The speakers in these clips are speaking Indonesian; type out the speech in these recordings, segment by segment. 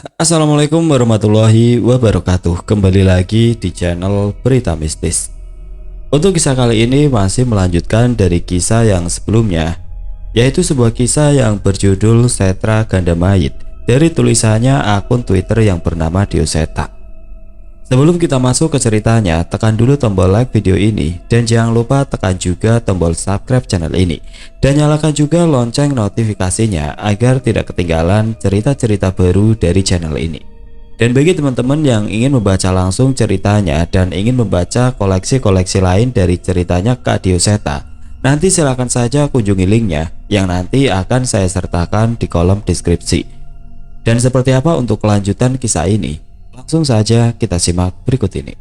Assalamualaikum warahmatullahi wabarakatuh. Kembali lagi di channel Berita Mistis. Untuk kisah kali ini masih melanjutkan dari kisah yang sebelumnya, yaitu sebuah kisah yang berjudul Setra Ganda Mayit dari tulisannya akun Twitter yang bernama Dioseta. Sebelum kita masuk ke ceritanya, tekan dulu tombol like video ini dan jangan lupa tekan juga tombol subscribe channel ini dan nyalakan juga lonceng notifikasinya agar tidak ketinggalan cerita-cerita baru dari channel ini. Dan bagi teman-teman yang ingin membaca langsung ceritanya dan ingin membaca koleksi-koleksi lain dari ceritanya Kak Dioseta, nanti silakan saja kunjungi linknya yang nanti akan saya sertakan di kolom deskripsi. Dan seperti apa untuk kelanjutan kisah ini? Langsung saja kita simak berikut ini.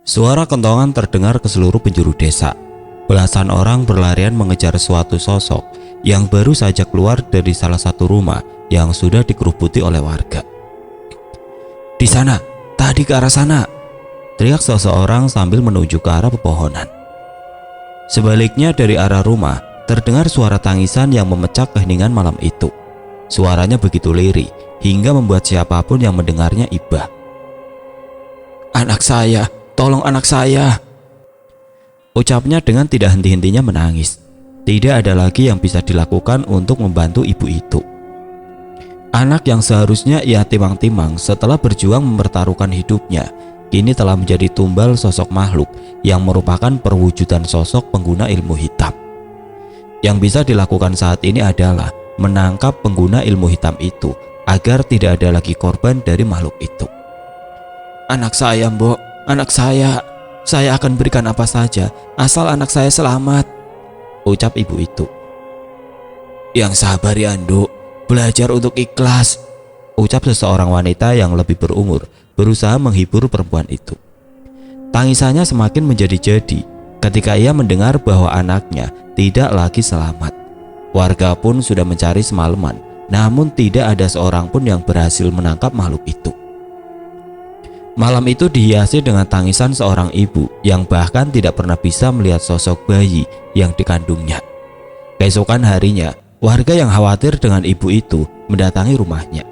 Suara kentongan terdengar ke seluruh penjuru desa. Belasan orang berlarian mengejar suatu sosok yang baru saja keluar dari salah satu rumah yang sudah dikerubuti oleh warga. Di sana, tadi ke arah sana, teriak seseorang sambil menuju ke arah pepohonan. Sebaliknya dari arah rumah, terdengar suara tangisan yang memecah keheningan malam itu. Suaranya begitu lirih hingga membuat siapapun yang mendengarnya ibah. "Anak saya, tolong anak saya!" Ucapnya dengan tidak henti-hentinya menangis. Tidak ada lagi yang bisa dilakukan untuk membantu ibu itu. Anak yang seharusnya ia timang-timang setelah berjuang mempertaruhkan hidupnya, kini telah menjadi tumbal sosok makhluk yang merupakan perwujudan sosok pengguna ilmu hitam. Yang bisa dilakukan saat ini adalah menangkap pengguna ilmu hitam itu agar tidak ada lagi korban dari makhluk itu. "Anak saya, Mbok, anak saya akan berikan apa saja asal anak saya selamat," ucap ibu itu. "Yang sabar ya, Nduk, belajar untuk ikhlas," ucap seseorang wanita yang lebih berumur berusaha menghibur perempuan itu. Tangisannya semakin menjadi-jadi ketika ia mendengar bahwa anaknya tidak lagi selamat. Warga pun sudah mencari semalaman, namun tidak ada seorang pun yang berhasil menangkap makhluk itu. Malam itu dihiasi dengan tangisan seorang ibu yang bahkan tidak pernah bisa melihat sosok bayi yang dikandungnya. Keesokan harinya, warga yang khawatir dengan ibu itu mendatangi rumahnya.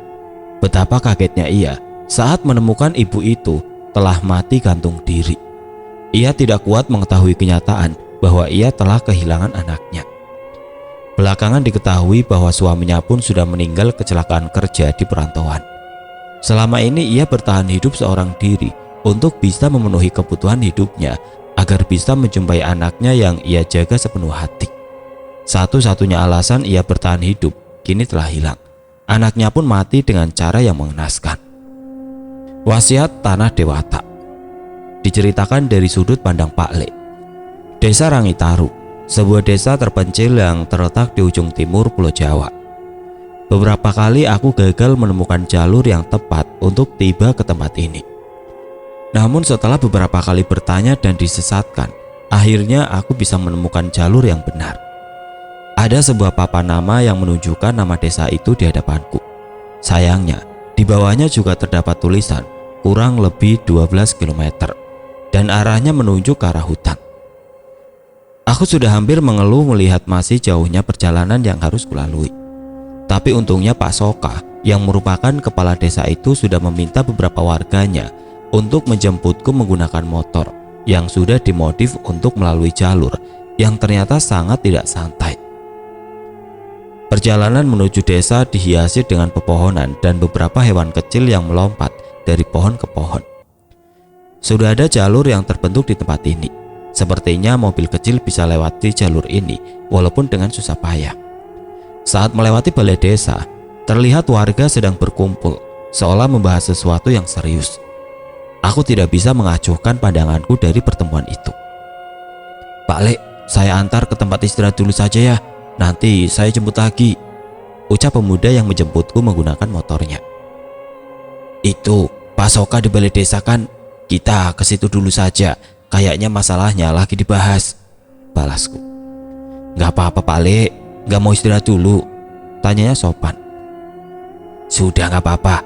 Betapa kagetnya ia saat menemukan ibu itu telah mati gantung diri. Ia tidak kuat mengetahui kenyataan bahwa ia telah kehilangan anaknya. Belakangan diketahui bahwa suaminya pun sudah meninggal kecelakaan kerja di perantauan. Selama ini ia bertahan hidup seorang diri untuk bisa memenuhi kebutuhan hidupnya agar bisa menjumpai anaknya yang ia jaga sepenuh hati. Satu-satunya alasan ia bertahan hidup kini telah hilang. Anaknya pun mati dengan cara yang mengenaskan. Wasiat Tanah Dewata diceritakan dari sudut pandang Pak Le. Desa Rangitaru, sebuah desa terpencil yang terletak di ujung timur Pulau Jawa. Beberapa kali aku gagal menemukan jalur yang tepat untuk tiba ke tempat ini. Namun setelah beberapa kali bertanya dan disesatkan, akhirnya aku bisa menemukan jalur yang benar. Ada sebuah papan nama yang menunjukkan nama desa itu di hadapanku. Sayangnya, di bawahnya juga terdapat tulisan kurang lebih 12 km dan arahnya menuju ke arah hutan. Aku sudah hampir mengeluh melihat masih jauhnya perjalanan yang harus kulalui. Tapi untungnya Pak Soka yang merupakan kepala desa itu sudah meminta beberapa warganya untuk menjemputku menggunakan motor yang sudah dimodif untuk melalui jalur yang ternyata sangat tidak santai. Perjalanan menuju desa dihiasi dengan pepohonan dan beberapa hewan kecil yang melompat dari pohon ke pohon. Sudah ada jalur yang terbentuk di tempat ini. Sepertinya mobil kecil bisa lewati jalur ini walaupun dengan susah payah. Saat melewati balai desa, terlihat warga sedang berkumpul, seolah membahas sesuatu yang serius. Aku tidak bisa mengacuhkan pandanganku dari pertemuan itu. "Pak Le, saya antar ke tempat istirahat dulu saja ya, nanti saya jemput lagi," ucap pemuda yang menjemputku menggunakan motornya. "Itu Pak Soka di balai desa kan? Kita ke situ dulu saja, kayaknya masalahnya lagi dibahas, balasku. Gak apa-apa Pak Le, gak mau istirahat dulu, tanyanya sopan. Sudah gak apa-apa,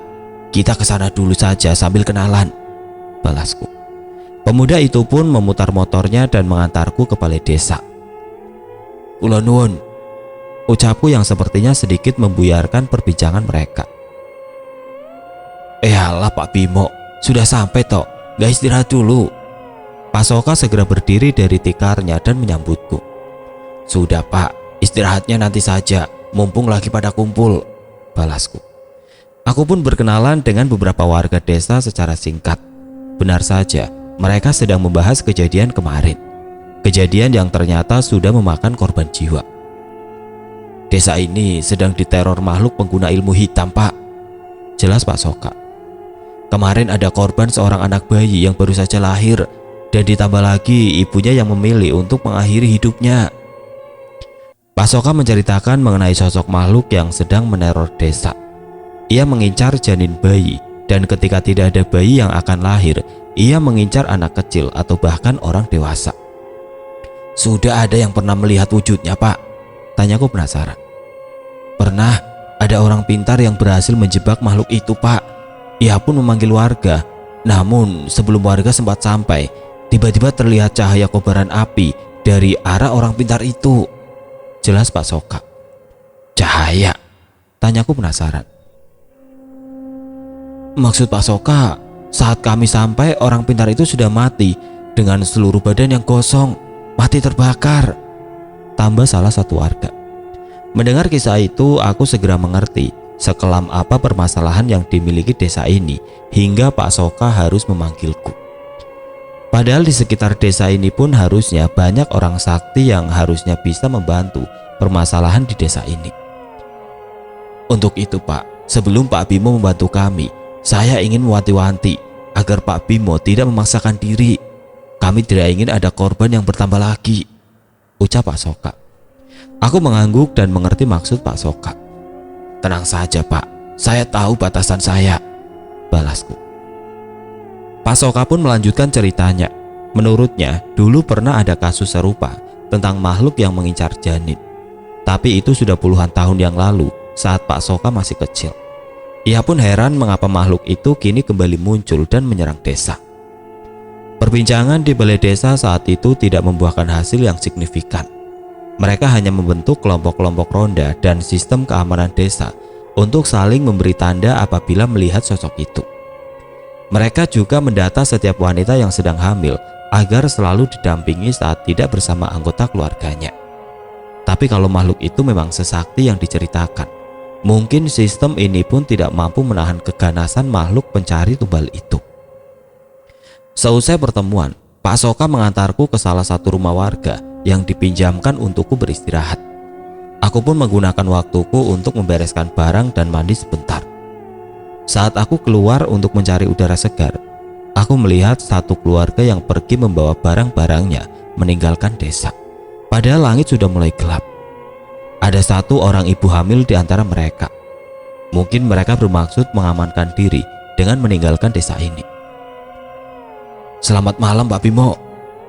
kita kesana dulu saja sambil kenalan, balasku. Pemuda itu pun memutar motornya dan mengantarku ke balai desa. Kula nuwun, ucapku yang sepertinya sedikit membuyarkan perbincangan mereka. Alah Pak Bimo, sudah sampai toh, gak istirahat dulu. Pak Soka segera berdiri dari tikarnya dan menyambutku. Sudah Pak, istirahatnya nanti saja, mumpung lagi pada kumpul, balasku. Aku pun berkenalan dengan beberapa warga desa secara singkat. Benar saja, mereka sedang membahas kejadian kemarin. Kejadian yang ternyata sudah memakan korban jiwa. Desa ini sedang diteror makhluk pengguna ilmu hitam Pak, jelas Pak Soka. Kemarin ada korban seorang anak bayi yang baru saja lahir, dan ditambah lagi ibunya yang memilih untuk mengakhiri hidupnya. Pak Soka menceritakan mengenai sosok makhluk yang sedang meneror desa. Ia mengincar janin bayi, dan ketika tidak ada bayi yang akan lahir, ia mengincar anak kecil atau bahkan orang dewasa. Sudah ada yang pernah melihat wujudnya Pak? Tanyaku penasaran. Pernah, ada orang pintar yang berhasil menjebak makhluk itu Pak. Ia pun memanggil warga, namun sebelum warga sempat sampai, tiba-tiba terlihat cahaya kobaran api dari arah orang pintar itu, jelas Pak Soka. Cahaya? Tanyaku penasaran. Maksud Pak Soka, saat kami sampai orang pintar itu sudah mati dengan seluruh badan yang gosong, mati terbakar, tambah salah satu warga. Mendengar kisah itu, aku segera mengerti sekelam apa permasalahan yang dimiliki desa ini hingga Pak Soka harus memanggilku. Padahal di sekitar desa ini pun harusnya banyak orang sakti yang harusnya bisa membantu permasalahan di desa ini. Untuk itu Pak, sebelum Pak Bimo membantu kami, saya ingin mewanti-wanti agar Pak Bimo tidak memaksakan diri. Kami tidak ingin ada korban yang bertambah lagi, ucap Pak Soka. Aku mengangguk dan mengerti maksud Pak Soka. Tenang saja Pak, saya tahu batasan saya, balasku. Pak Soka pun melanjutkan ceritanya. Menurutnya, dulu pernah ada kasus serupa tentang makhluk yang mengincar janin. Tapi itu sudah puluhan tahun yang lalu saat Pak Soka masih kecil. Ia pun heran mengapa makhluk itu kini kembali muncul dan menyerang desa. Perbincangan di balai desa saat itu tidak membuahkan hasil yang signifikan. Mereka hanya membentuk kelompok-kelompok ronda dan sistem keamanan desa untuk saling memberi tanda apabila melihat sosok itu. Mereka juga mendata setiap wanita yang sedang hamil agar selalu didampingi saat tidak bersama anggota keluarganya. Tapi kalau makhluk itu memang sesakti yang diceritakan, mungkin sistem ini pun tidak mampu menahan keganasan makhluk pencari tumbal itu. Seusai pertemuan, Pak Soka mengantarku ke salah satu rumah warga yang dipinjamkan untukku beristirahat. Aku pun menggunakan waktuku untuk membereskan barang dan mandi sebentar. Saat aku keluar untuk mencari udara segar, aku melihat satu keluarga yang pergi membawa barang-barangnya meninggalkan desa. Padahal langit sudah mulai gelap. Ada satu orang ibu hamil di antara mereka. Mungkin mereka bermaksud mengamankan diri dengan meninggalkan desa ini. Selamat malam Pak Bimo,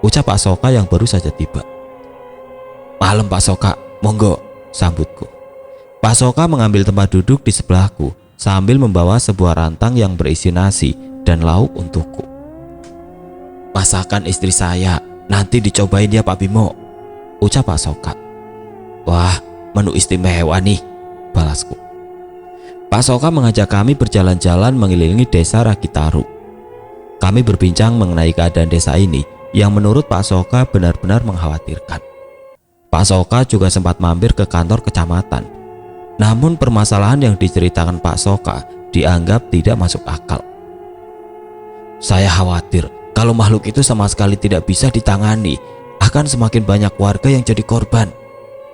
ucap Pak Soka yang baru saja tiba. Malam Pak Soka, monggo, sambutku. Pak Soka mengambil tempat duduk di sebelahku sambil membawa sebuah rantang yang berisi nasi dan lauk untukku. Masakan istri saya, nanti dicobain ya Pak Bimo, ucap Pak Soka. Wah, menu istimewa nih, balasku. Pak Soka mengajak kami berjalan-jalan mengelilingi desa Rakitaru. Kami berbincang mengenai keadaan desa ini yang menurut Pak Soka benar-benar mengkhawatirkan. Pak Soka juga sempat mampir ke kantor kecamatan. Namun permasalahan yang diceritakan Pak Soka dianggap tidak masuk akal. Saya khawatir kalau makhluk itu sama sekali tidak bisa ditangani, akan semakin banyak warga yang jadi korban.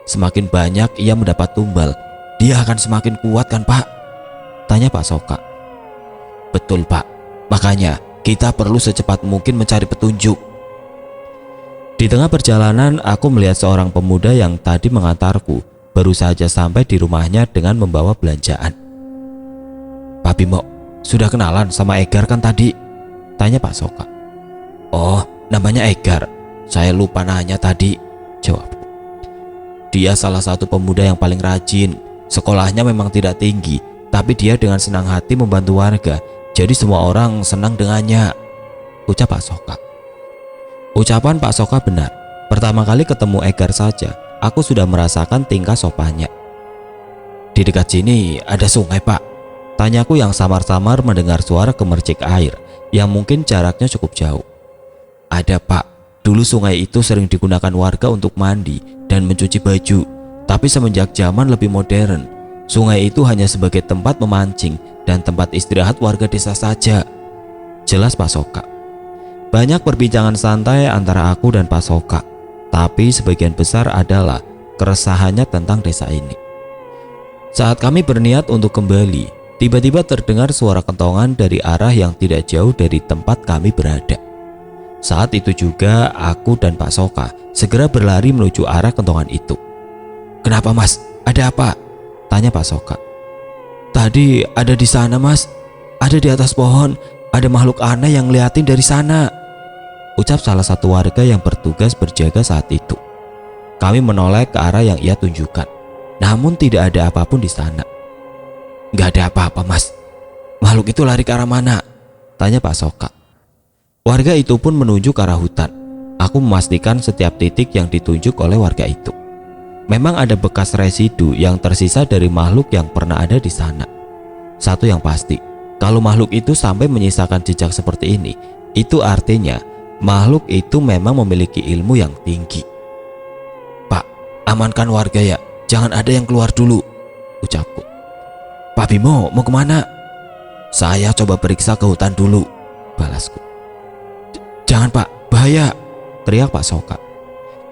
Semakin banyak ia mendapat tumbal, dia akan semakin kuat kan Pak? Tanya Pak Soka. Betul Pak, makanya kita perlu secepat mungkin mencari petunjuk. Di tengah perjalanan, aku melihat seorang pemuda yang tadi mengantarku baru saja sampai di rumahnya dengan membawa belanjaan. Pak Bimo, sudah kenalan sama Egar kan tadi? Tanya Pak Soka. Oh, Namanya Egar. Saya lupa nanya tadi, jawabku. Dia salah satu pemuda yang paling rajin. Sekolahnya memang tidak tinggi, tapi dia dengan senang hati membantu warga. Jadi semua orang senang dengannya, ucap Pak Soka. Ucapan Pak Soka benar. Pertama kali ketemu Egar saja, aku sudah merasakan tingkah sopannya. Di dekat sini ada sungai, Pak, tanyaku yang samar-samar mendengar suara gemercik air yang mungkin jaraknya cukup jauh. Ada, Pak. Dulu sungai itu sering digunakan warga untuk mandi dan mencuci baju. Tapi semenjak zaman lebih modern, sungai itu hanya sebagai tempat memancing dan tempat istirahat warga desa saja, jelas Pak Soka. Banyak perbincangan santai antara aku dan Pak Soka, tapi sebagian besar adalah keresahannya tentang desa ini. Saat kami berniat untuk kembali, tiba-tiba terdengar suara kentongan dari arah yang tidak jauh dari tempat kami berada. Saat itu juga aku dan Pak Soka segera berlari menuju arah kentongan itu. Kenapa, Mas? Ada apa? Tanya Pak Soka. Tadi ada di sana, Mas. Ada di atas pohon. Ada makhluk aneh yang ngeliatin dari sana, ucap salah satu warga yang bertugas berjaga saat itu. Kami menoleh ke arah yang ia tunjukkan. Namun tidak ada apapun di sana. Gak ada apa-apa, Mas. Makhluk itu lari ke arah mana? Tanya Pak Soka. Warga itu pun menunjuk ke arah hutan. Aku memastikan setiap titik yang ditunjuk oleh warga itu. Memang ada bekas residu yang tersisa dari makhluk yang pernah ada di sana. Satu yang pasti, kalau makhluk itu sampai menyisakan jejak seperti ini, itu artinya makhluk itu memang memiliki ilmu yang tinggi. Pak, amankan warga ya, jangan ada yang keluar dulu, ucapku. Pak Bimo mau kemana? Saya coba periksa ke hutan dulu, balasku. Jangan, Pak, bahaya, teriak Pak Soka.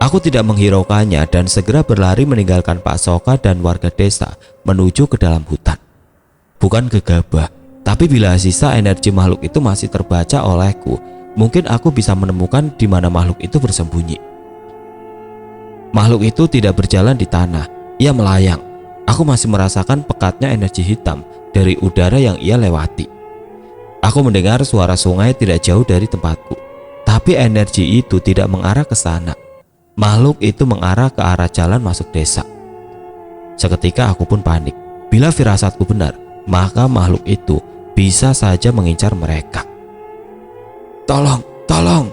Aku tidak menghiraukannya dan segera berlari meninggalkan Pak Soka dan warga desa menuju ke dalam hutan. Bukan gegabah, tapi bila sisa energi makhluk itu masih terbaca olehku, mungkin aku bisa menemukan di mana makhluk itu bersembunyi. Makhluk itu tidak berjalan di tanah, ia melayang. Aku masih merasakan pekatnya energi hitam dari udara yang ia lewati. Aku mendengar suara sungai tidak jauh dari tempatku, tapi energi itu tidak mengarah ke sana. Makhluk itu mengarah ke arah jalan masuk desa. Seketika aku pun panik. Bila firasatku benar, maka makhluk itu bisa saja mengincar mereka. Tolong, tolong!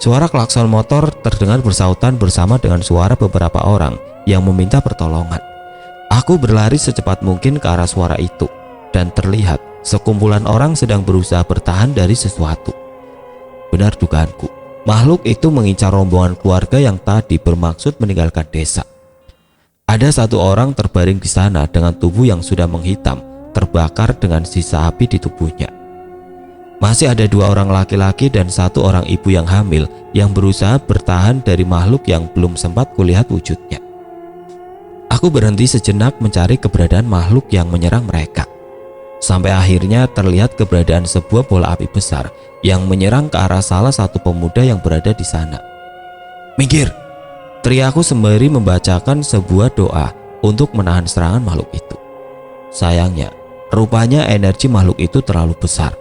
Suara klakson motor terdengar bersautan bersama dengan suara beberapa orang yang meminta pertolongan. Aku berlari secepat mungkin ke arah suara itu dan terlihat sekumpulan orang sedang berusaha bertahan dari sesuatu. Benar dugaanku, makhluk itu mengincar rombongan keluarga yang tadi bermaksud meninggalkan desa. Ada satu orang terbaring di sana dengan tubuh yang sudah menghitam, terbakar dengan sisa api di tubuhnya. Masih ada dua orang laki-laki dan satu orang ibu yang hamil yang berusaha bertahan dari makhluk yang belum sempat kulihat wujudnya. Aku berhenti sejenak mencari keberadaan makhluk yang menyerang mereka. Sampai akhirnya terlihat keberadaan sebuah bola api besar yang menyerang ke arah salah satu pemuda yang berada di sana. Minggir! Teriakku sembari membacakan sebuah doa untuk menahan serangan makhluk itu. Sayangnya, rupanya energi makhluk itu terlalu besar.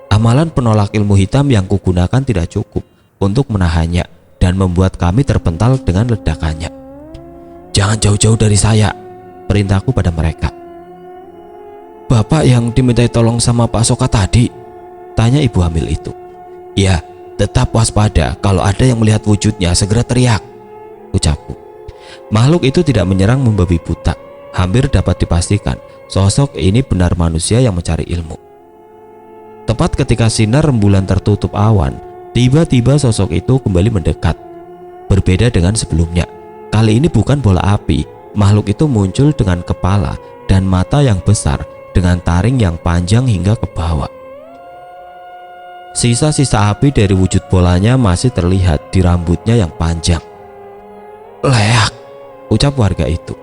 Amalan penolak ilmu hitam yang kugunakan tidak cukup untuk menahannya dan membuat kami terpental dengan ledakannya. Jangan jauh-jauh dari saya, perintahku pada mereka. Bapak yang dimintai tolong sama Pak Soka tadi? Tanya ibu hamil itu. Ya, tetap waspada, kalau ada yang melihat wujudnya segera teriak, ucapku. Makhluk itu tidak menyerang membabi buta. Hampir dapat dipastikan sosok ini benar manusia yang mencari ilmu. Tepat ketika sinar rembulan tertutup awan, tiba-tiba sosok itu kembali mendekat. Berbeda dengan sebelumnya, kali ini bukan bola api. Makhluk itu muncul dengan kepala dan mata yang besar dengan taring yang panjang hingga ke bawah. Sisa-sisa api dari wujud bolanya masih terlihat di rambutnya yang panjang. Leak, ucap warga itu.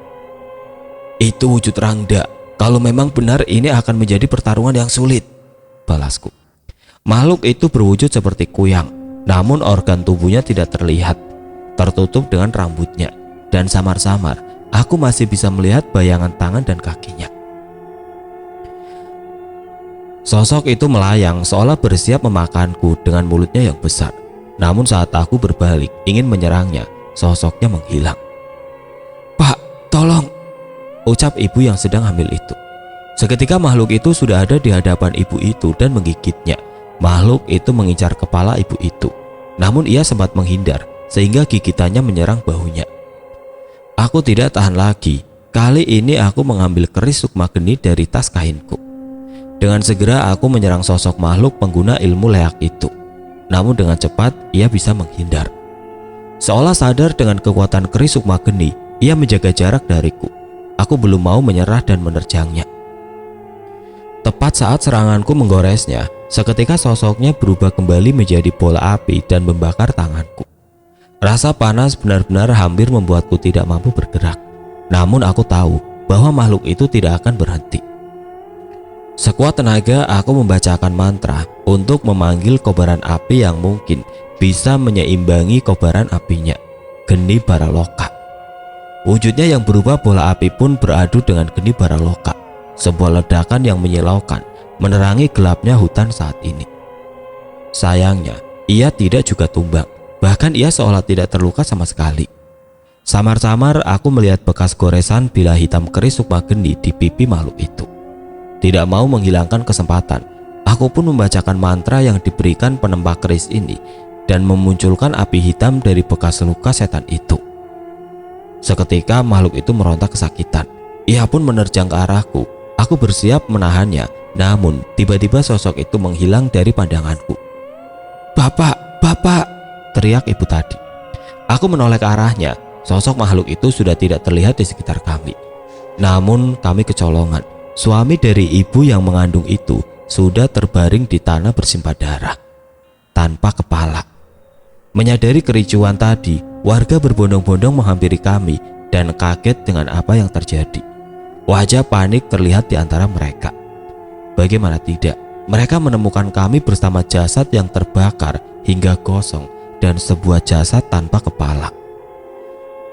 Itu wujud Rangda. Kalau memang benar ini akan menjadi pertarungan yang sulit, balasku. Makhluk itu berwujud seperti kuyang, namun organ tubuhnya tidak terlihat, tertutup dengan rambutnya, dan samar-samar aku masih bisa melihat bayangan tangan dan kakinya. Sosok itu melayang seolah bersiap memakanku dengan mulutnya yang besar. Namun saat aku berbalik ingin menyerangnya, sosoknya menghilang. "Pak, tolong!" ucap ibu yang sedang hamil itu. Seketika makhluk itu sudah ada di hadapan ibu itu dan menggigitnya. Makhluk itu mengincar kepala ibu itu. Namun ia sempat menghindar sehingga gigitannya menyerang bahunya. Aku tidak tahan lagi. Kali ini aku mengambil keris sukma geni dari tas kainku. Dengan segera aku menyerang sosok makhluk pengguna ilmu leak itu. Namun dengan cepat ia bisa menghindar. Seolah sadar dengan kekuatan keris sukma geni, ia menjaga jarak dariku. Aku belum mau menyerah dan menerjangnya. Tepat saat seranganku menggoresnya, seketika sosoknya berubah kembali menjadi bola api dan membakar tanganku. Rasa panas benar-benar hampir membuatku tidak mampu bergerak. Namun aku tahu bahwa makhluk itu tidak akan berhenti. Sekuat tenaga aku membacakan mantra untuk memanggil kobaran api yang mungkin bisa menyeimbangi kobaran apinya, Geni Baraloka. Wujudnya yang berubah bola api pun beradu dengan Geni Baraloka, sebuah ledakan yang menyilaukan menerangi gelapnya hutan saat ini. Sayangnya, ia tidak juga tumbang, bahkan ia seolah tidak terluka sama sekali. Samar-samar aku melihat bekas goresan bila hitam keris sukma geni di pipi makhluk itu. Tidak mau menghilangkan kesempatan, aku pun membacakan mantra yang diberikan penembak keris ini dan memunculkan api hitam dari bekas luka setan itu. Seketika makhluk itu meronta kesakitan. Ia pun menerjang ke arahku. Aku bersiap menahannya, namun tiba-tiba sosok itu menghilang dari pandanganku. "Bapak, bapak!" teriak ibu tadi. Aku menoleh ke arahnya. Sosok makhluk itu sudah tidak terlihat di sekitar kami. Namun kami kecolongan. Suami dari ibu yang mengandung itu sudah terbaring di tanah bersimbah darah, tanpa kepala. Menyadari kericuan tadi, warga berbondong-bondong menghampiri kami dan kaget dengan apa yang terjadi. Wajah panik terlihat di antara mereka. Bagaimana tidak, mereka menemukan kami bersama jasad yang terbakar hingga gosong dan sebuah jasad tanpa kepala.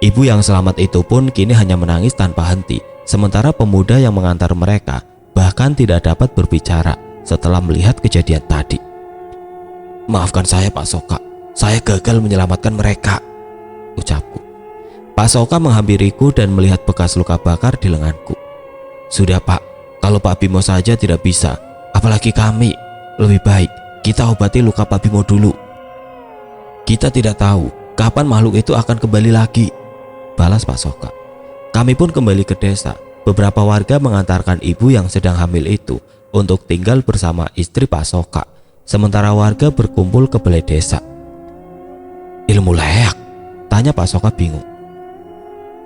Ibu yang selamat itu pun kini hanya menangis tanpa henti. Sementara pemuda yang mengantar mereka bahkan tidak dapat berbicara setelah melihat kejadian tadi. "Maafkan saya Pak Soka, saya gagal menyelamatkan mereka," ucapku. Pak Soka menghampiriku dan melihat bekas luka bakar di lenganku. "Sudah Pak, kalau Pak Bimo saja tidak bisa, apalagi kami. Lebih baik kita obati luka Pak Bimo dulu. Kita tidak tahu kapan makhluk itu akan kembali lagi," balas Pak Soka. Kami pun kembali ke desa. Beberapa warga mengantarkan ibu yang sedang hamil itu untuk tinggal bersama istri Pak Soka. Sementara warga berkumpul ke balai desa. "Ilmu leak?" tanya Pak Soka bingung.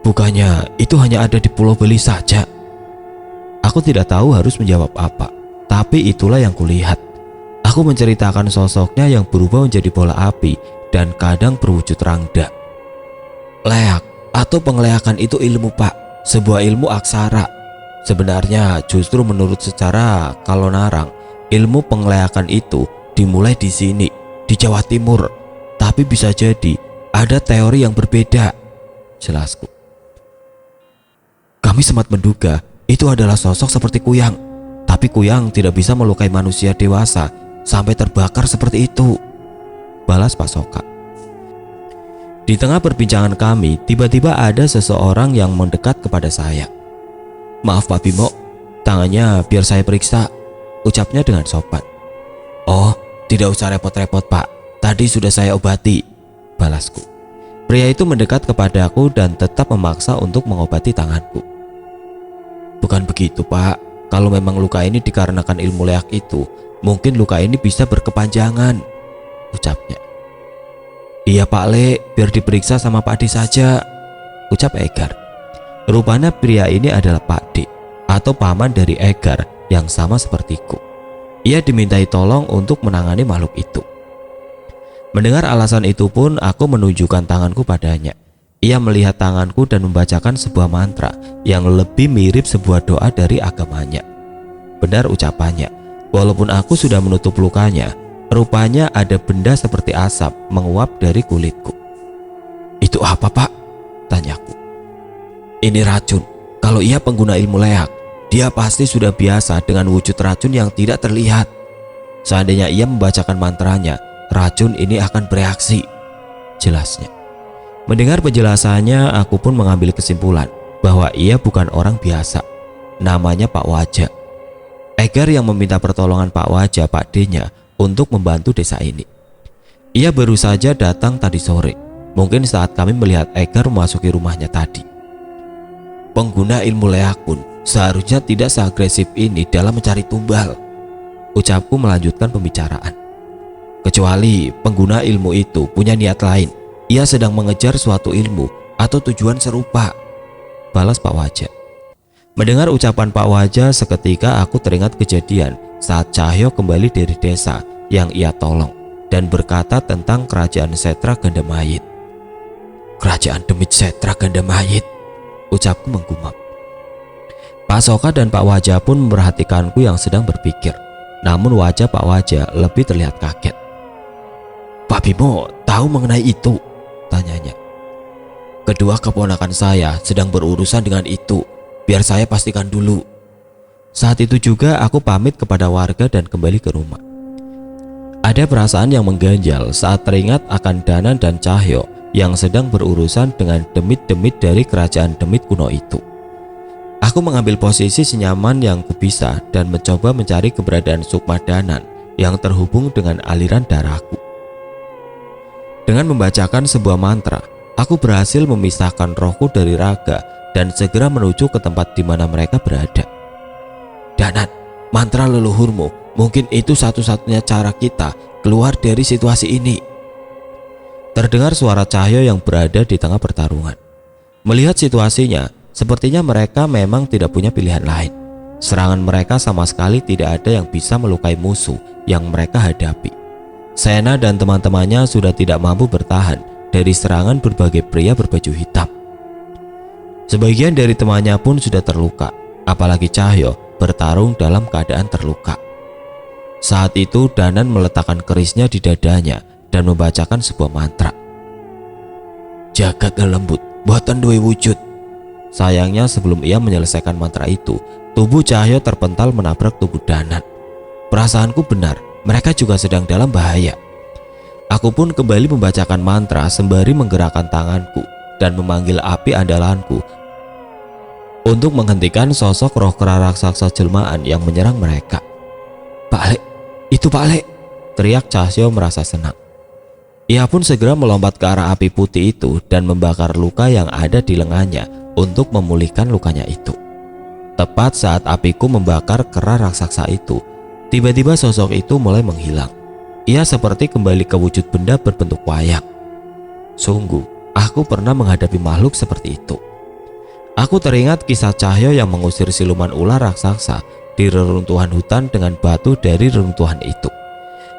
"Bukannya itu hanya ada di Pulau Beli saja?" Aku tidak tahu harus menjawab apa, tapi itulah yang kulihat. Aku menceritakan sosoknya yang berubah menjadi bola api dan kadang berwujud rangda. "Leak atau pengeleakan itu ilmu Pak, sebuah ilmu aksara. Sebenarnya justru menurut secara Kalonarang, ilmu pengeleakan itu dimulai di sini, di Jawa Timur. Tapi bisa jadi ada teori yang berbeda," jelasku. "Kami sempat menduga itu adalah sosok seperti Kuyang, tapi Kuyang tidak bisa melukai manusia dewasa sampai terbakar seperti itu," balas Pak Soka. Di tengah perbincangan kami, tiba-tiba ada seseorang yang mendekat kepada saya. "Maaf Pak Bimo, tangannya biar saya periksa," ucapnya dengan sopan. "Oh, tidak usah repot-repot Pak, tadi sudah saya obati," balasku. Pria itu mendekat kepadaku dan tetap memaksa untuk mengobati tanganku. "Bukan begitu Pak, kalau memang luka ini dikarenakan ilmu leak itu, mungkin luka ini bisa berkepanjangan," ucapnya. "Iya Pak Le, biar diperiksa sama Pak D saja," ucap Egar. Rupanya pria ini adalah Pak D atau paman dari Egar yang sama sepertiku. Ia dimintai tolong untuk menangani makhluk itu. Mendengar alasan itu pun aku menunjukkan tanganku padanya. Ia melihat tanganku dan membacakan sebuah mantra yang lebih mirip sebuah doa dari agamanya. Benar ucapannya, walaupun aku sudah menutup lukanya, rupanya ada benda seperti asap menguap dari kulitku. "Itu apa Pak?" tanyaku. "Ini racun. Kalau ia pengguna ilmu leak, dia pasti sudah biasa dengan wujud racun yang tidak terlihat. Seandainya ia membacakan mantranya, racun ini akan bereaksi, jelasnya. Mendengar penjelasannya, aku pun mengambil kesimpulan bahwa ia bukan orang biasa. Namanya Pak Waja. Egar yang meminta pertolongan Pak Waja, Pak D-nya, untuk membantu desa ini. Ia baru saja datang tadi sore, mungkin saat kami melihat Egar memasuki rumahnya tadi. Pengguna ilmu leak pun seharusnya tidak seagresif ini dalam mencari tumbal, ucapku melanjutkan pembicaraan. Kecuali pengguna ilmu itu punya niat lain, ia sedang mengejar suatu ilmu atau tujuan serupa, balas Pak Waja. Mendengar ucapan Pak Waja, seketika aku teringat kejadian saat Cahyo kembali dari desa yang ia tolong dan berkata tentang kerajaan Setra Gandamayit. Kerajaan Demit Setra Gandamayit, ucapku menggumam. Pak Soka dan Pak Waja pun memperhatikanku yang sedang berpikir. Namun wajah Pak Waja lebih terlihat kaget. Pak Bimo tahu mengenai itu? Tanyanya. Kedua keponakan saya sedang berurusan dengan itu. Biar saya pastikan dulu. Saat itu juga aku pamit kepada warga dan kembali ke rumah. Ada perasaan yang mengganjal saat teringat akan Danan dan Cahyo yang sedang berurusan dengan demit-demit dari kerajaan Demit kuno itu. Aku mengambil posisi senyaman yang kubisa dan mencoba mencari keberadaan Sukma Danan yang terhubung dengan aliran darahku. Dengan membacakan sebuah mantra, aku berhasil memisahkan rohku dari raga dan segera menuju ke tempat di mana mereka berada. Danan, mantra leluhurmu, mungkin itu satu-satunya cara kita keluar dari situasi ini. Terdengar suara Cahyo yang berada di tengah pertarungan. Melihat situasinya, sepertinya mereka memang tidak punya pilihan lain. Serangan mereka sama sekali tidak ada yang bisa melukai musuh yang mereka hadapi. Sena dan teman-temannya sudah tidak mampu bertahan dari serangan berbagai pria berbaju hitam. Sebagian dari temannya pun sudah terluka, apalagi Cahyo bertarung dalam keadaan terluka. Saat itu Danan meletakkan kerisnya di dadanya dan membacakan sebuah mantra. Jagat lembut, buatan dua wujud. Sayangnya sebelum ia menyelesaikan mantra itu, tubuh Cahyo terpental menabrak tubuh Danan. Perasaanku benar, mereka juga sedang dalam bahaya. Aku pun kembali membacakan mantra sembari menggerakkan tanganku dan memanggil api andalanku untuk menghentikan sosok roh kera raksasa jelmaan yang menyerang mereka. Pak Le, itu Pak Le, teriak Cahyo merasa senang. Ia pun segera melompat ke arah api putih itu dan membakar luka yang ada di lengannya untuk memulihkan lukanya itu. Tepat saat apiku membakar kera raksasa itu, tiba-tiba sosok itu mulai menghilang. Ia seperti kembali ke wujud benda berbentuk wayang. Sungguh, aku pernah menghadapi makhluk seperti itu. Aku teringat kisah Cahyo yang mengusir siluman ular raksasa di reruntuhan hutan dengan batu dari reruntuhan itu.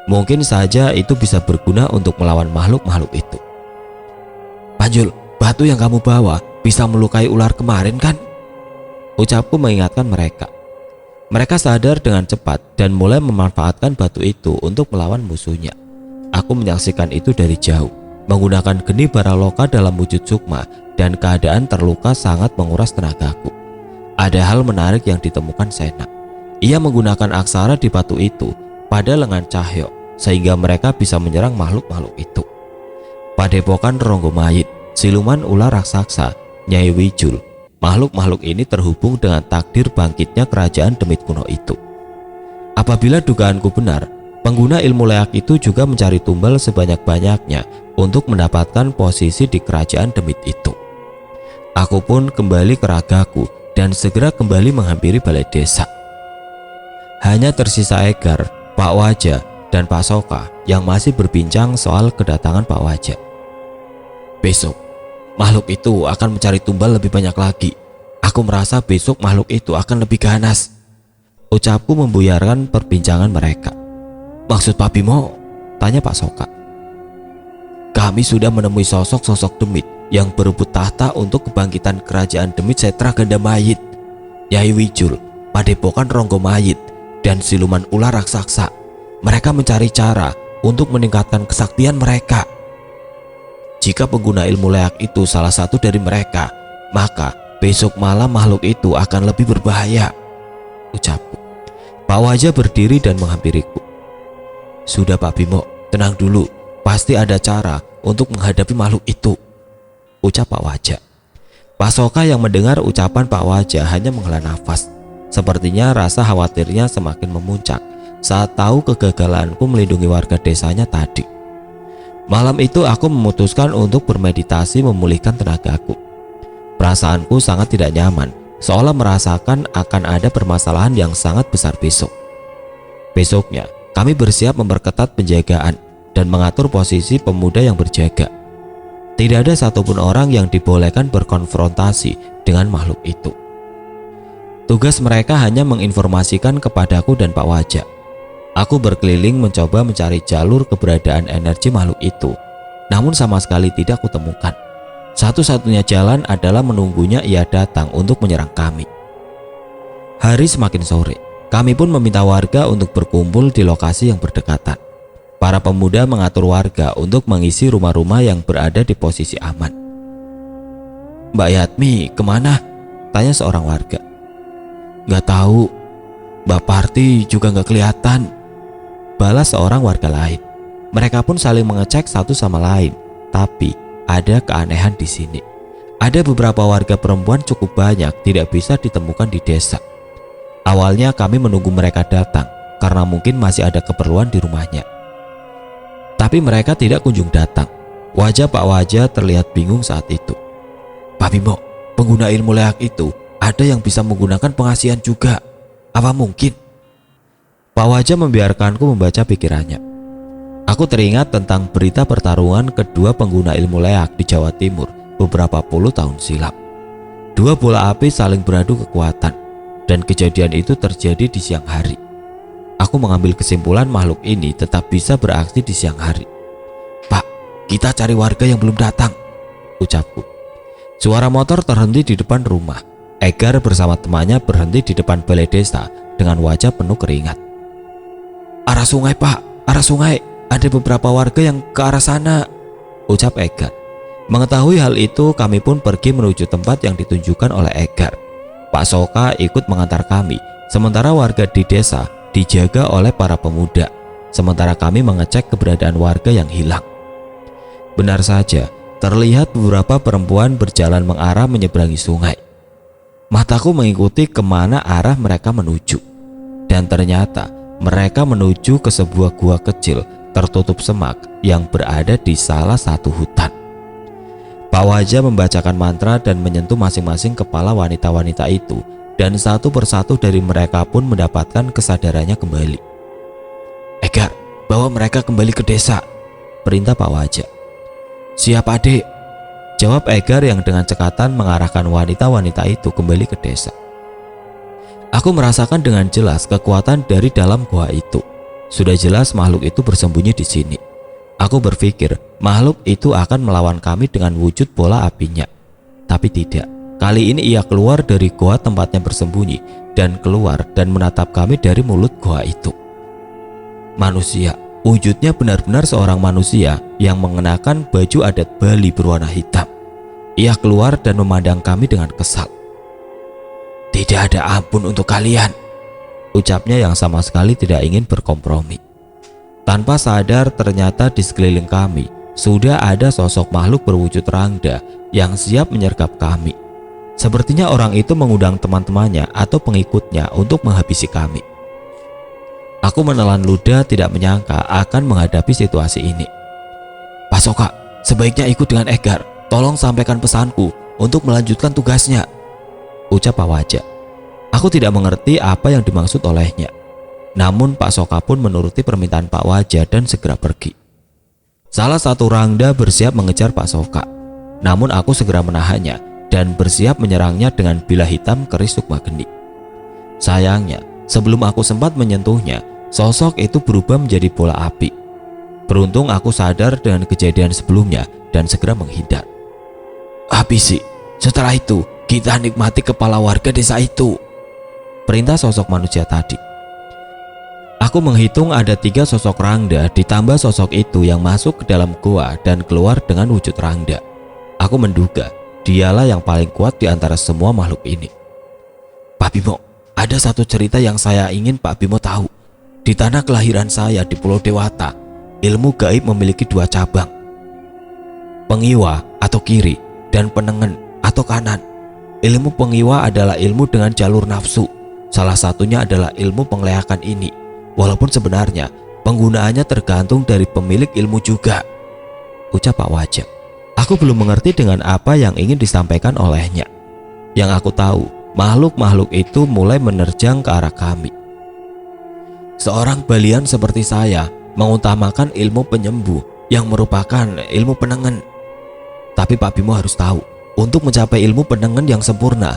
Mungkin saja itu bisa berguna untuk melawan makhluk-makhluk itu. Panjul, batu yang kamu bawa bisa melukai ular kemarin kan? Ucapku mengingatkan mereka. Mereka sadar dengan cepat dan mulai memanfaatkan batu itu untuk melawan musuhnya. Aku menyaksikan itu dari jauh, menggunakan geni baraloka dalam wujud sukma, dan keadaan terluka sangat menguras tenagaku. Ada hal menarik yang ditemukan Sena. Ia menggunakan aksara di batu itu pada lengan Cahyo, sehingga mereka bisa menyerang makhluk-makhluk itu. Padepokan Ronggomayit, siluman ular raksasa, Nyai Wijul, makhluk-makhluk ini terhubung dengan takdir bangkitnya kerajaan Demit kuno itu. Apabila dugaanku benar, pengguna ilmu leak itu juga mencari tumbal sebanyak-banyaknya untuk mendapatkan posisi di kerajaan Demit itu. Aku pun kembali ke ragaku dan segera kembali menghampiri balai desa. Hanya tersisa Egar, Pak Waja, dan Pak Soka yang masih berbincang soal kedatangan Pak Waja. Besok, makhluk itu akan mencari tumbal lebih banyak lagi. Aku merasa besok makhluk itu akan lebih ganas. Ucapku membuyarkan perbincangan mereka. Maksud Pak Bimo? Tanya Pak Soka. Kami sudah menemui sosok-sosok Demit yang berebut tahta untuk kebangkitan kerajaan Demit Setra Gandamayit, Nyai Wijul, Padepokan Ronggomayit, dan siluman ular raksasa. Mereka mencari cara untuk meningkatkan kesaktian mereka. Jika pengguna ilmu leak itu salah satu dari mereka, maka besok malam makhluk itu akan lebih berbahaya, ucapku. Pak Waja berdiri dan menghampiriku. Sudah Pak Bimo, Tenang dulu, pasti ada cara untuk menghadapi makhluk itu, ucap Pak Wajah. Pak Soka yang mendengar ucapan Pak Wajah hanya menghela nafas. Sepertinya rasa khawatirnya semakin memuncak saat tahu kegagalanku melindungi warga desanya tadi. Malam itu aku memutuskan untuk bermeditasi memulihkan tenagaku. Perasaanku sangat tidak nyaman, seolah merasakan akan ada permasalahan yang sangat besar besok. Besoknya, kami bersiap memperketat penjagaan dan mengatur posisi pemuda yang berjaga. Tidak ada satupun orang yang dibolehkan berkonfrontasi dengan makhluk itu. Tugas mereka hanya menginformasikan kepadaku dan Pak Wajah. Aku berkeliling mencoba mencari jalur keberadaan energi makhluk itu, namun sama sekali tidak kutemukan. Satu-satunya jalan adalah menunggunya ia datang untuk menyerang kami. Hari semakin sore. Kami pun meminta warga untuk berkumpul di lokasi yang berdekatan. Para pemuda mengatur warga untuk mengisi rumah-rumah yang berada di posisi aman. "Mbak Yatmi kemana?" tanya seorang warga. "Gak tahu, Mbak Parti juga gak kelihatan," balas seorang warga lain. Mereka pun saling mengecek satu sama lain, tapi ada keanehan di sini. Ada beberapa warga perempuan cukup banyak tidak bisa ditemukan di desa. Awalnya kami menunggu mereka datang karena mungkin masih ada keperluan di rumahnya. Tapi mereka tidak kunjung datang. Wajah Pak Wajah terlihat bingung saat itu. "Pak Bimo, pengguna ilmu leak itu ada yang bisa menggunakan pengasihan juga. Apa mungkin?" Pak Wajah membiarkanku membaca pikirannya. Aku teringat tentang berita pertarungan kedua pengguna ilmu leak di Jawa Timur beberapa puluh tahun silam. Dua bola api saling beradu kekuatan. Dan kejadian itu terjadi di siang hari. Aku mengambil kesimpulan makhluk ini tetap bisa beraksi di siang hari. "Pak, kita cari warga yang belum datang," ucapku. Suara motor terhenti di depan rumah. Egar bersama temannya berhenti di depan balai desa dengan wajah penuh keringat. "Arah sungai, Pak, arah sungai. Ada beberapa warga yang ke arah sana," ucap Egar. Mengetahui hal itu, kami pun pergi menuju tempat yang ditunjukkan oleh Egar. Pak Soka ikut mengantar kami, sementara warga di desa dijaga oleh para pemuda, sementara kami mengecek keberadaan warga yang hilang. Benar saja, terlihat beberapa perempuan berjalan mengarah menyeberangi sungai. Mataku mengikuti kemana arah mereka menuju, dan ternyata mereka menuju ke sebuah gua kecil tertutup semak yang berada di salah satu hutan. Pak Wajah membacakan mantra dan menyentuh masing-masing kepala wanita-wanita itu, dan satu persatu dari mereka pun mendapatkan kesadarannya kembali. "Egar, bawa mereka kembali ke desa," perintah Pak Wajah. "Siap, adik," jawab Egar yang dengan cekatan mengarahkan wanita-wanita itu kembali ke desa. Aku merasakan dengan jelas kekuatan dari dalam gua itu. Sudah jelas makhluk itu bersembunyi di sini. Aku berpikir makhluk itu akan melawan kami dengan wujud bola apinya. Tapi tidak. Kali ini ia keluar dari goa tempatnya bersembunyi dan keluar dan menatap kami dari mulut goa itu. Manusia. Wujudnya benar-benar seorang manusia yang mengenakan baju adat Bali berwarna hitam. Ia keluar dan memandang kami dengan kesal. "Tidak ada ampun untuk kalian," ucapnya yang sama sekali tidak ingin berkompromi. Tanpa sadar ternyata di sekeliling kami sudah ada sosok makhluk berwujud rangda yang siap menyergap kami. Sepertinya orang itu mengundang teman-temannya atau pengikutnya untuk menghabisi kami. Aku menelan ludah tidak menyangka akan menghadapi situasi ini. "Pak Soka, sebaiknya ikut dengan Egar. Tolong sampaikan pesanku untuk melanjutkan tugasnya," ucap Pak Wajah. Aku tidak mengerti apa yang dimaksud olehnya. Namun Pak Soka pun menuruti permintaan Pak Wajah dan segera pergi. Salah satu rangda bersiap mengejar Pak Soka. Namun aku segera menahannya dan bersiap menyerangnya dengan bilah hitam keris sukma geni. Sayangnya, sebelum aku sempat menyentuhnya, sosok itu berubah menjadi bola api. Beruntung aku sadar dengan kejadian sebelumnya dan segera menghindar. "Habisi, setelah itu kita nikmati kepala warga desa itu," perintah sosok manusia tadi. Aku menghitung ada 3 sosok rangda ditambah sosok itu yang masuk ke dalam gua dan keluar dengan wujud rangda. Aku menduga dialah yang paling kuat di antara semua makhluk ini. "Pak Bimo, ada satu cerita yang saya ingin Pak Bimo tahu. Di tanah kelahiran saya di Pulau Dewata, ilmu gaib memiliki dua cabang, pengiwa atau kiri dan penengen atau kanan. Ilmu pengiwa adalah ilmu dengan jalur nafsu. Salah satunya adalah ilmu pengleakan ini, walaupun sebenarnya penggunaannya tergantung dari pemilik ilmu juga, ucap Pak Wajah. Aku belum mengerti dengan apa yang ingin disampaikan olehnya. Yang aku tahu, makhluk-makhluk itu mulai menerjang ke arah kami. Seorang balian seperti saya mengutamakan ilmu penyembuh yang merupakan ilmu penengen. Tapi Pak Bimo harus tahu, untuk mencapai ilmu penengen yang sempurna,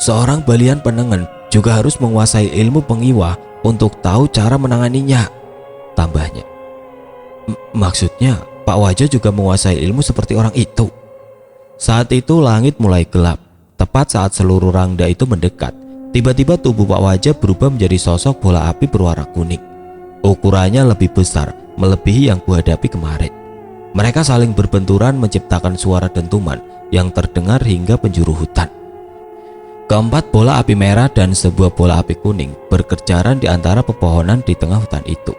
seorang balian penengen juga harus menguasai ilmu pengiwa untuk tahu cara menanganinya, tambahnya. Maksudnya Pak Wajah juga menguasai ilmu seperti orang itu. Saat itu langit mulai gelap. Tepat saat seluruh rangda itu mendekat, tiba-tiba tubuh Pak Wajah berubah menjadi sosok bola api berwarna kuning. Ukurannya lebih besar, melebihi yang kuhadapi kemarin. Mereka saling berbenturan menciptakan suara dentuman yang terdengar hingga penjuru hutan. Keempat bola api merah dan sebuah bola api kuning berkejaran di antara pepohonan di tengah hutan itu.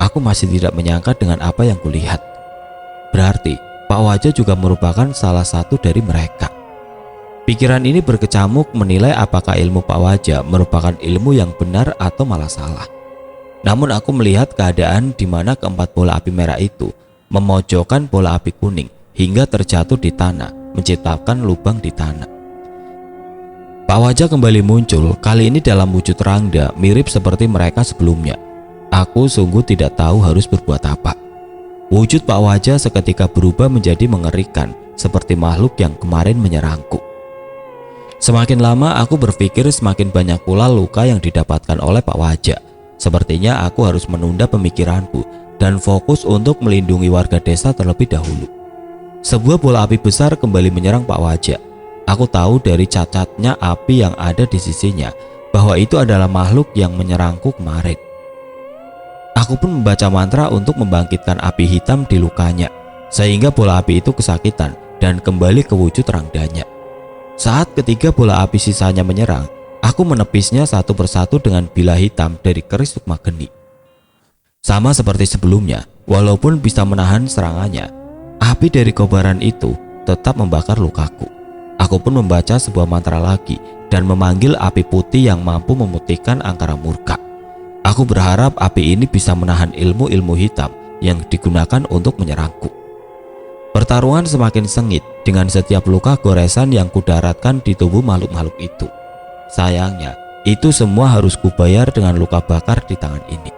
Aku masih tidak menyangka dengan apa yang kulihat. Berarti Pak Wajah juga merupakan salah satu dari mereka. Pikiran ini berkecamuk menilai apakah ilmu Pak Wajah merupakan ilmu yang benar atau malah salah. Namun aku melihat keadaan di mana keempat bola api merah itu memojokkan bola api kuning hingga terjatuh di tanah, menciptakan lubang di tanah. Pak Wajah kembali muncul, kali ini dalam wujud rangda mirip seperti mereka sebelumnya. Aku sungguh tidak tahu harus berbuat apa. Wujud Pak Wajah seketika berubah menjadi mengerikan, seperti makhluk yang kemarin menyerangku. Semakin lama aku berpikir semakin banyak pula luka yang didapatkan oleh Pak Wajah. Sepertinya aku harus menunda pemikiranku dan fokus untuk melindungi warga desa terlebih dahulu. Sebuah bola api besar kembali menyerang Pak Wajah. Aku tahu dari cacatnya api yang ada di sisinya bahwa itu adalah makhluk yang menyerangku kemarin. Aku pun membaca mantra untuk membangkitkan api hitam di lukanya, sehingga bola api itu kesakitan dan kembali ke wujud rangdanya. Saat ketiga bola api sisanya menyerang, aku menepisnya satu persatu dengan bila hitam dari keris sukma geni. Sama seperti sebelumnya, walaupun bisa menahan serangannya, api dari kobaran itu tetap membakar lukaku. Aku pun membaca sebuah mantra lagi dan memanggil api putih yang mampu memutihkan angkara murka. Aku berharap api ini bisa menahan ilmu-ilmu hitam yang digunakan untuk menyerangku. Pertarungan semakin sengit dengan setiap luka goresan yang kudaratkan di tubuh makhluk-makhluk itu. Sayangnya, itu semua harus kubayar dengan luka bakar di tangan ini.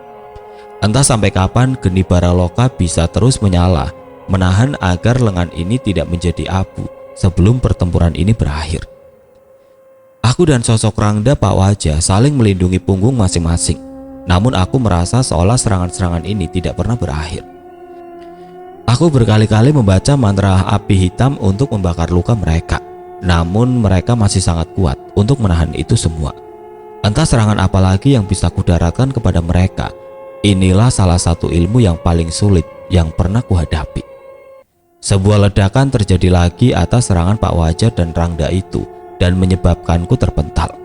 Entah sampai kapan geni baraloka bisa terus menyala, menahan agar lengan ini tidak menjadi abu sebelum pertempuran ini berakhir. Aku dan sosok rangda Pak Wajah saling melindungi punggung masing-masing. Namun aku merasa seolah serangan-serangan ini tidak pernah berakhir. Aku berkali-kali membaca mantra api hitam untuk membakar luka mereka. Namun mereka masih sangat kuat untuk menahan itu semua. Entah serangan apa lagi yang bisa kudaratkan kepada mereka. Inilah salah satu ilmu yang paling sulit yang pernah kuhadapi. Sebuah ledakan terjadi lagi atas serangan Pak Wajah dan rangda itu dan menyebabkanku terpental.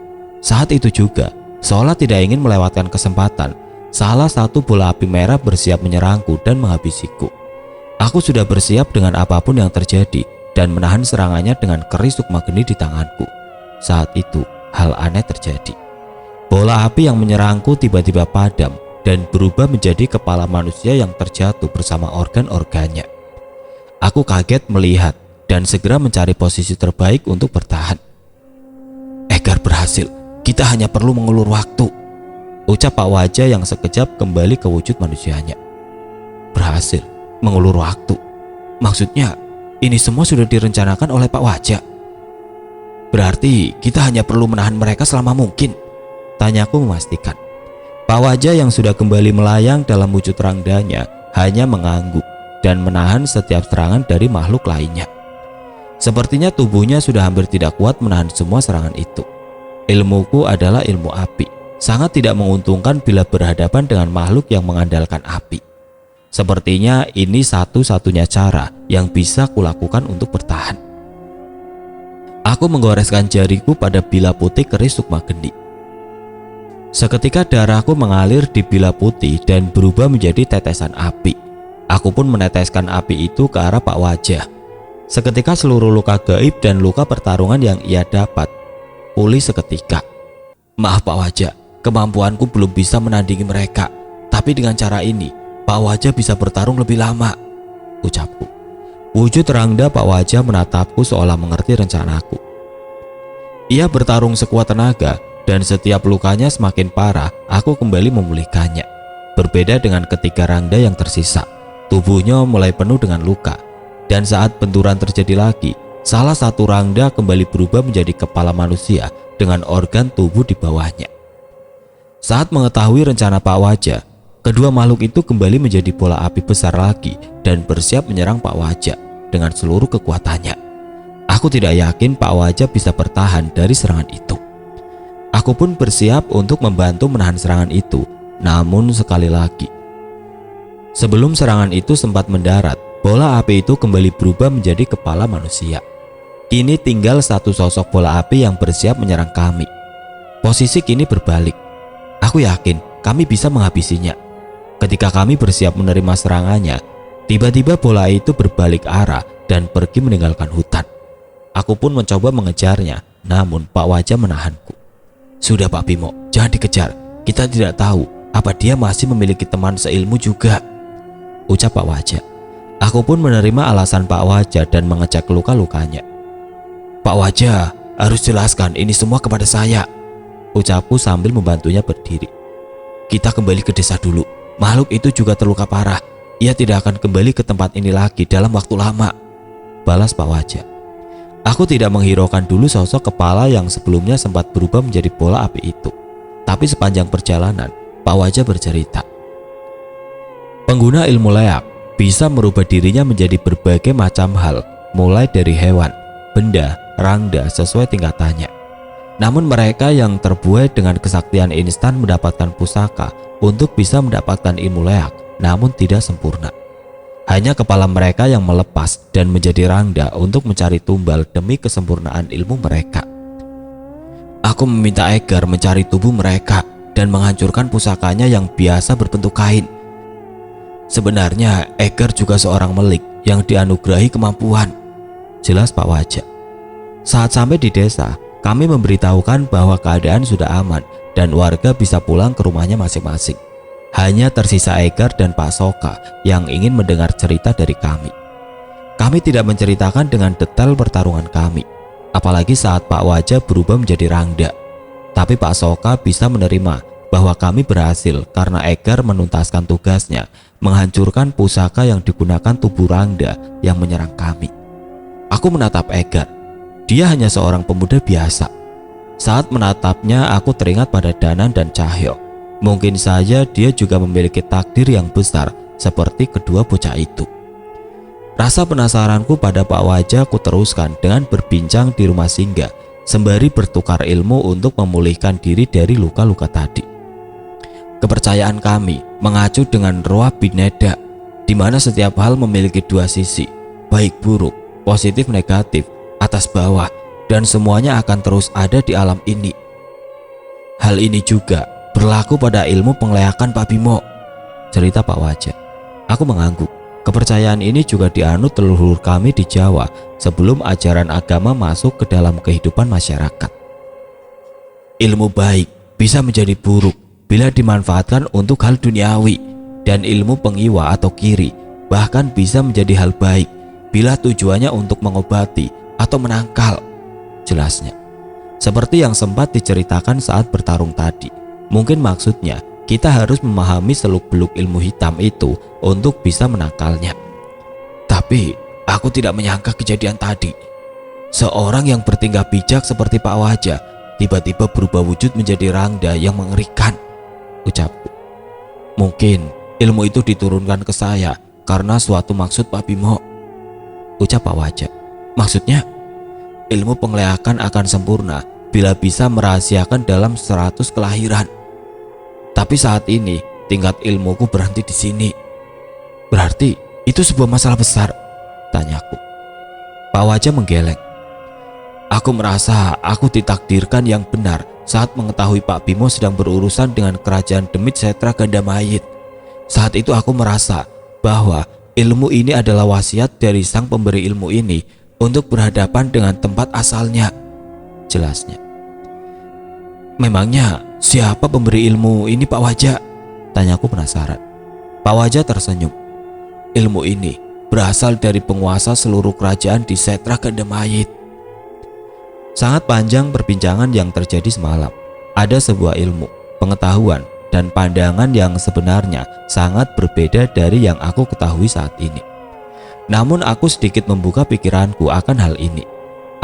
Saat itu juga, seolah tidak ingin melewatkan kesempatan, salah satu bola api merah bersiap menyerangku dan menghabisiku. Aku sudah bersiap dengan apapun yang terjadi dan menahan serangannya dengan keris sukma geni di tanganku. Saat itu, hal aneh terjadi. Bola api yang menyerangku tiba-tiba padam dan berubah menjadi kepala manusia yang terjatuh bersama organ-organnya. Aku kaget melihat dan segera mencari posisi terbaik untuk bertahan. Egar berhasil, kita hanya perlu mengulur waktu, ucap Pak Wajah yang sekejap kembali ke wujud manusianya. Berhasil mengulur waktu? Maksudnya ini semua sudah direncanakan oleh Pak Wajah? Berarti kita hanya perlu menahan mereka selama mungkin, tanyaku memastikan. Pak Wajah yang sudah kembali melayang dalam wujud rangdanya hanya mengangguk dan menahan setiap serangan dari makhluk lainnya. Sepertinya tubuhnya sudah hampir tidak kuat menahan semua serangan itu. Ilmuku adalah ilmu api, sangat tidak menguntungkan bila berhadapan dengan makhluk yang mengandalkan api. Sepertinya ini satu-satunya cara yang bisa kulakukan untuk bertahan. Aku menggoreskan jariku pada bila putih keris sukma geni. Seketika darahku mengalir di bila putih dan berubah menjadi tetesan api. Aku pun meneteskan api itu ke arah Pak Wajah. Seketika seluruh luka gaib dan luka pertarungan yang ia dapat pulih seketika. Maaf Pak Wajah, kemampuanku belum bisa menandingi mereka. Tapi dengan cara ini, Pak Wajah bisa bertarung lebih lama, ucapku. Wujud Rangda Pak Wajah menatapku seolah mengerti rencanaku. Ia bertarung sekuat tenaga dan setiap lukanya semakin parah, aku kembali memulihkannya. Berbeda dengan ketiga Rangda yang tersisa, tubuhnya mulai penuh dengan luka. Dan saat benturan terjadi lagi, salah satu Rangda kembali berubah menjadi kepala manusia dengan organ tubuh di bawahnya. Saat mengetahui rencana Pak Wajah, kedua makhluk itu kembali menjadi bola api besar lagi dan bersiap menyerang Pak Wajah dengan seluruh kekuatannya. Aku tidak yakin Pak Wajah bisa bertahan dari serangan itu. Aku pun bersiap untuk membantu menahan serangan itu. Namun sekali lagi, sebelum serangan itu sempat mendarat, bola api itu kembali berubah menjadi kepala manusia. Kini tinggal satu sosok bola api yang bersiap menyerang kami. Posisi kini berbalik. Aku yakin kami bisa menghabisinya. Ketika kami bersiap menerima serangannya, tiba-tiba bola itu berbalik arah dan pergi meninggalkan hutan. Aku pun mencoba mengejarnya, namun Pak Wajah menahanku. Sudah Pak Bimo, jangan dikejar. Kita tidak tahu apa dia masih memiliki teman seilmu juga, ucap Pak Wajah. Aku pun menerima alasan Pak Wajah dan mengecek luka-lukanya. Pak Wajah, harus jelaskan ini semua kepada saya, ucapku sambil membantunya berdiri. Kita kembali ke desa dulu. Makhluk itu juga terluka parah. Ia tidak akan kembali ke tempat ini lagi dalam waktu lama, balas Pak Wajah. Aku tidak menghiraukan dulu sosok kepala yang sebelumnya sempat berubah menjadi bola api itu. Tapi sepanjang perjalanan, Pak Wajah bercerita. Pengguna ilmu leak bisa merubah dirinya menjadi berbagai macam hal, mulai dari hewan, benda, rangda sesuai tingkatannya. Namun mereka yang terbuai dengan kesaktian instan mendapatkan pusaka untuk bisa mendapatkan ilmu leak, namun tidak sempurna. Hanya kepala mereka yang melepas dan menjadi rangda untuk mencari tumbal demi kesempurnaan ilmu mereka. Aku meminta Egar mencari tubuh mereka dan menghancurkan pusakanya yang biasa berbentuk kain. Sebenarnya Egar juga seorang melik yang dianugerahi kemampuan, jelas Pak Wajah. Saat sampai di desa, kami memberitahukan bahwa keadaan sudah aman dan warga bisa pulang ke rumahnya masing-masing. Hanya tersisa Egar dan Pak Soka yang ingin mendengar cerita dari kami. Kami tidak menceritakan dengan detail pertarungan kami, apalagi saat Pak Wajah berubah menjadi rangda. Tapi Pak Soka bisa menerima bahwa kami berhasil karena Egar menuntaskan tugasnya menghancurkan pusaka yang digunakan tubuh rangda yang menyerang kami. Aku menatap Egar. Dia hanya seorang pemuda biasa. Saat menatapnya, aku teringat pada Danan dan Cahyo. Mungkin saja dia juga memiliki takdir yang besar seperti kedua bocah itu. Rasa penasaranku pada Pak Wajah ku teruskan dengan berbincang di rumah singgah sembari bertukar ilmu untuk memulihkan diri dari luka-luka tadi. Kepercayaan kami mengacu dengan roh bineda, di mana setiap hal memiliki dua sisi, baik buruk, positif negatif, atas bawah, dan semuanya akan terus ada di alam ini. Hal ini juga berlaku pada ilmu pengleakan Pak Bimo, cerita Pak Wajah. Aku mengangguk. Kepercayaan ini juga dianut leluhur kami di Jawa sebelum ajaran agama masuk ke dalam kehidupan masyarakat. Ilmu baik bisa menjadi buruk bila dimanfaatkan untuk hal duniawi, dan ilmu pengiwa atau kiri bahkan bisa menjadi hal baik bila tujuannya untuk mengobati atau menangkal, jelasnya. Seperti yang sempat diceritakan saat bertarung tadi, mungkin maksudnya kita harus memahami seluk-beluk ilmu hitam itu untuk bisa menangkalnya. Tapi aku tidak menyangka kejadian tadi. Seorang yang bertingkah bijak seperti Pak Wajah tiba-tiba berubah wujud menjadi rangda yang mengerikan, ucapku. Mungkin ilmu itu diturunkan ke saya karena suatu maksud Pak Bimo, ucap Pak Wajah. Maksudnya? Ilmu pengleakan akan sempurna bila bisa merahasiakan dalam 100 kelahiran. Tapi saat ini tingkat ilmuku berhenti di sini. Berarti itu sebuah masalah besar, tanyaku. Pak Wajah menggeleng. Aku merasa aku ditakdirkan yang benar saat mengetahui Pak Bimo sedang berurusan dengan kerajaan Demit Setra Gandamait. Saat itu aku merasa bahwa ilmu ini adalah wasiat dari sang pemberi ilmu ini untuk berhadapan dengan tempat asalnya, jelasnya. Memangnya siapa pemberi ilmu ini, Pak Wajah? Tanyaku penasaran. Pak Wajah tersenyum. Ilmu ini berasal dari penguasa seluruh kerajaan di Setra Gandamait. Sangat panjang perbincangan yang terjadi semalam. Ada sebuah ilmu, pengetahuan, dan pandangan yang sebenarnya sangat berbeda dari yang aku ketahui saat ini. Namun aku sedikit membuka pikiranku akan hal ini.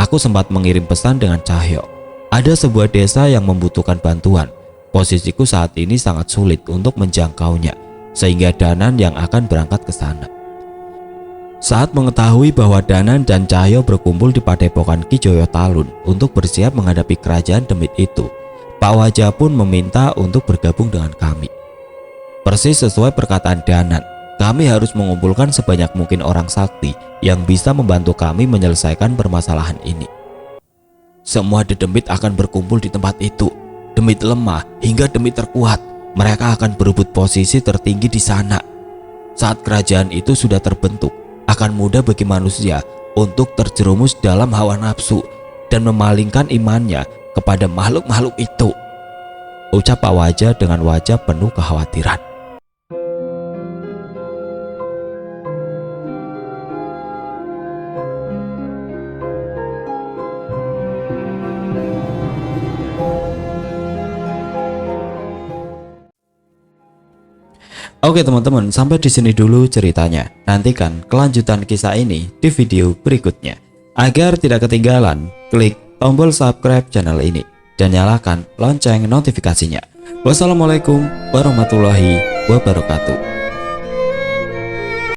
Aku sempat mengirim pesan dengan Cahyo. Ada sebuah desa yang membutuhkan bantuan. Posisiku saat ini sangat sulit untuk menjangkaunya, sehingga Danan yang akan berangkat ke sana. Saat mengetahui bahwa Danan dan Cahyo berkumpul di Padepokan Ki Joyo Talun untuk bersiap menghadapi kerajaan Demit itu, Pak Wajah pun meminta untuk bergabung dengan kami. Persis sesuai perkataan Danan, kami harus mengumpulkan sebanyak mungkin orang sakti yang bisa membantu kami menyelesaikan permasalahan ini. Semua Dedemit akan berkumpul di tempat itu. Demit lemah hingga Demit terkuat, mereka akan berebut posisi tertinggi di sana. Saat kerajaan itu sudah terbentuk, akan mudah bagi manusia untuk terjerumus dalam hawa nafsu dan memalingkan imannya kepada makhluk-makhluk itu, ucap Pak Wajah dengan wajah penuh kekhawatiran. Oke teman-teman, sampai di sini dulu ceritanya. Nantikan kelanjutan kisah ini di video berikutnya. Agar tidak ketinggalan, klik tombol subscribe channel ini dan nyalakan lonceng notifikasinya. Wassalamualaikum warahmatullahi wabarakatuh.